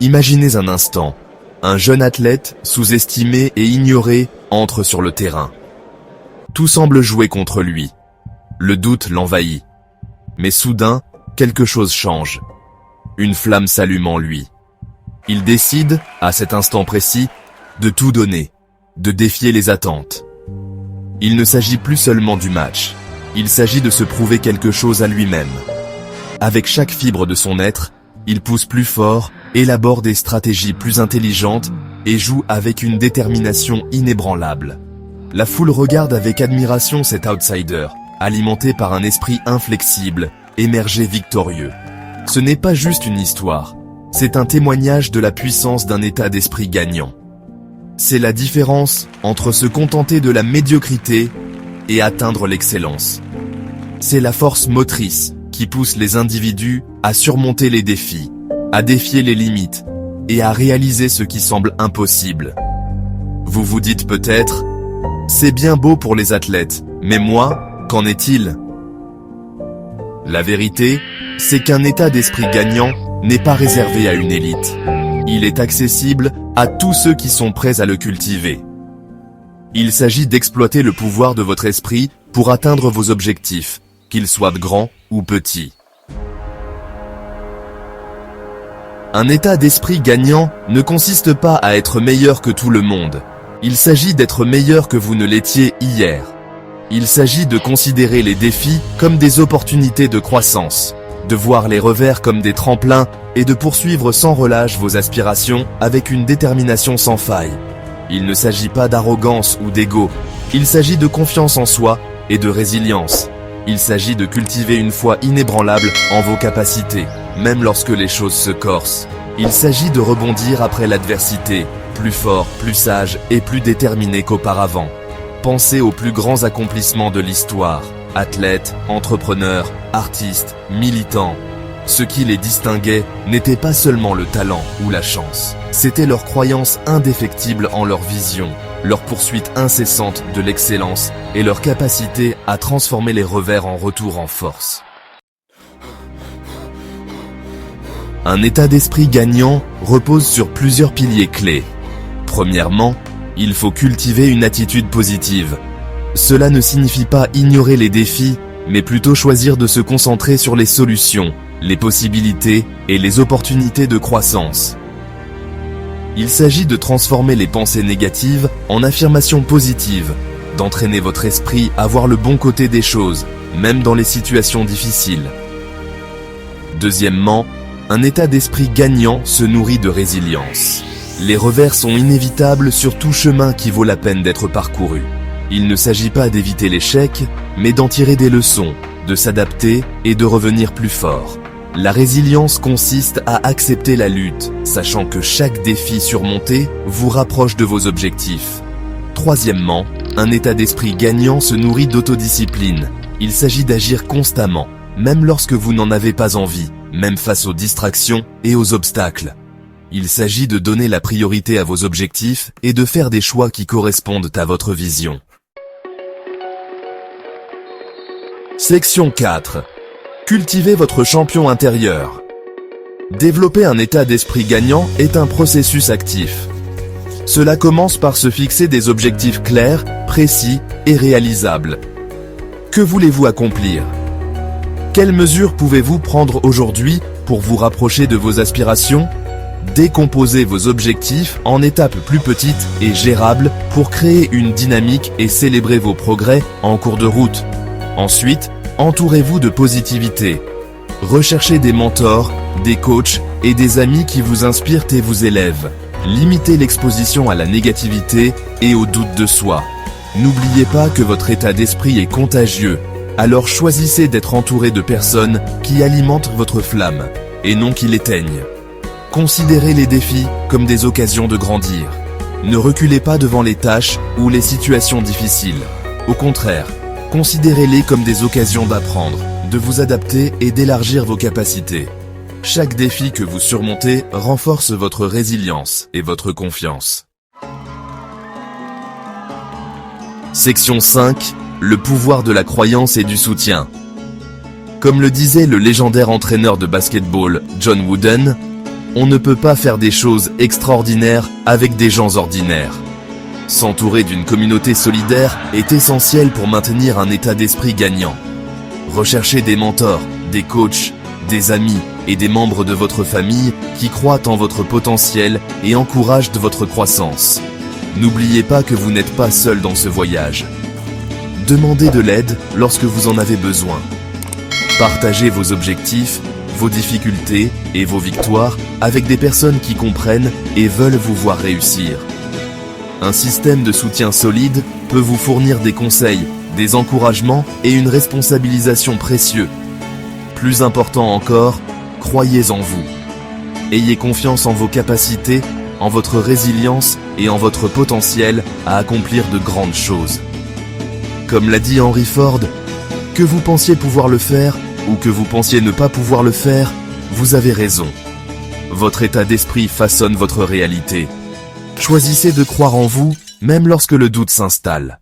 Imaginez un instant, un jeune athlète, sous-estimé et ignoré, entre sur le terrain. Tout semble jouer contre lui. Le doute l'envahit. Mais soudain, quelque chose change. Une flamme s'allume en lui. Il décide, à cet instant précis, de tout donner, de défier les attentes. Il ne s'agit plus seulement du match, il s'agit de se prouver quelque chose à lui-même. Avec chaque fibre de son être, il pousse plus fort, élabore des stratégies plus intelligentes et joue avec une détermination inébranlable. La foule regarde avec admiration cet outsider, alimenté par un esprit inflexible, émergé victorieux. Ce n'est pas juste une histoire, c'est un témoignage de la puissance d'un état d'esprit gagnant. C'est la différence entre se contenter de la médiocrité et atteindre l'excellence. C'est la force motrice qui pousse les individus à surmonter les défis, à défier les limites et à réaliser ce qui semble impossible. Vous vous dites peut-être, c'est bien beau pour les athlètes, mais moi, qu'en est-il ? La vérité, c'est qu'un état d'esprit gagnant n'est pas réservé à une élite. Il est accessible à tous ceux qui sont prêts à le cultiver. Il s'agit d'exploiter le pouvoir de votre esprit pour atteindre vos objectifs, qu'ils soient grands ou petits. Un état d'esprit gagnant ne consiste pas à être meilleur que tout le monde. Il s'agit d'être meilleur que vous ne l'étiez hier. Il s'agit de considérer les défis comme des opportunités de croissance, de voir les revers comme des tremplins et de poursuivre sans relâche vos aspirations avec une détermination sans faille. Il ne s'agit pas d'arrogance ou d'ego, il s'agit de confiance en soi et de résilience. Il s'agit de cultiver une foi inébranlable en vos capacités, même lorsque les choses se corsent. Il s'agit de rebondir après l'adversité, plus fort, plus sage et plus déterminé qu'auparavant. Pensez aux plus grands accomplissements de l'histoire, athlètes, entrepreneurs, artistes, militants. Ce qui les distinguait n'était pas seulement le talent ou la chance, c'était leur croyance indéfectible en leur vision, leur poursuite incessante de l'excellence et leur capacité à transformer les revers en retour en force. Un état d'esprit gagnant repose sur plusieurs piliers clés. Premièrement, il faut cultiver une attitude positive. Cela ne signifie pas ignorer les défis, mais plutôt choisir de se concentrer sur les solutions, les possibilités et les opportunités de croissance. Il s'agit de transformer les pensées négatives en affirmations positives, d'entraîner votre esprit à voir le bon côté des choses, même dans les situations difficiles. Deuxièmement, un état d'esprit gagnant se nourrit de résilience. Les revers sont inévitables sur tout chemin qui vaut la peine d'être parcouru. Il ne s'agit pas d'éviter l'échec, mais d'en tirer des leçons, de s'adapter et de revenir plus fort. La résilience consiste à accepter la lutte, sachant que chaque défi surmonté vous rapproche de vos objectifs. Troisièmement, un état d'esprit gagnant se nourrit d'autodiscipline. Il s'agit d'agir constamment, même lorsque vous n'en avez pas envie, même face aux distractions et aux obstacles. Il s'agit de donner la priorité à vos objectifs et de faire des choix qui correspondent à votre vision. Section 4. Cultivez votre champion intérieur. Développer un état d'esprit gagnant est un processus actif. Cela commence par se fixer des objectifs clairs, précis et réalisables. Que voulez-vous accomplir ? Quelles mesures pouvez-vous prendre aujourd'hui pour vous rapprocher de vos aspirations ? Décomposez vos objectifs en étapes plus petites et gérables pour créer une dynamique et célébrer vos progrès en cours de route. Ensuite, entourez-vous de positivité. Recherchez des mentors, des coachs et des amis qui vous inspirent et vous élèvent. Limitez l'exposition à la négativité et au doute de soi. N'oubliez pas que votre état d'esprit est contagieux, alors choisissez d'être entouré de personnes qui alimentent votre flamme, et non qui l'éteignent. Considérez les défis comme des occasions de grandir. Ne reculez pas devant les tâches ou les situations difficiles. Au contraire, considérez-les comme des occasions d'apprendre, de vous adapter et d'élargir vos capacités. Chaque défi que vous surmontez renforce votre résilience et votre confiance. Section 5. Le pouvoir de la croyance et du soutien. Comme le disait le légendaire entraîneur de basketball John Wooden, On ne peut pas faire des choses extraordinaires avec des gens ordinaires. S'entourer d'une communauté solidaire est essentiel pour maintenir un état d'esprit gagnant. Recherchez des mentors, des coachs, des amis et des membres de votre famille qui croient en votre potentiel et encouragent votre croissance. N'oubliez pas que vous n'êtes pas seul dans ce voyage. Demandez de l'aide lorsque vous en avez besoin. Partagez vos objectifs, vos difficultés et vos victoires avec des personnes qui comprennent et veulent vous voir réussir. Un système de soutien solide peut vous fournir des conseils, des encouragements et une responsabilisation précieux. Plus important encore, croyez en vous. Ayez confiance en vos capacités, en votre résilience et en votre potentiel à accomplir de grandes choses. Comme l'a dit Henry Ford, que vous pensiez pouvoir le faire ou que vous pensiez ne pas pouvoir le faire, vous avez raison. Votre état d'esprit façonne votre réalité. Choisissez de croire en vous, même lorsque le doute s'installe.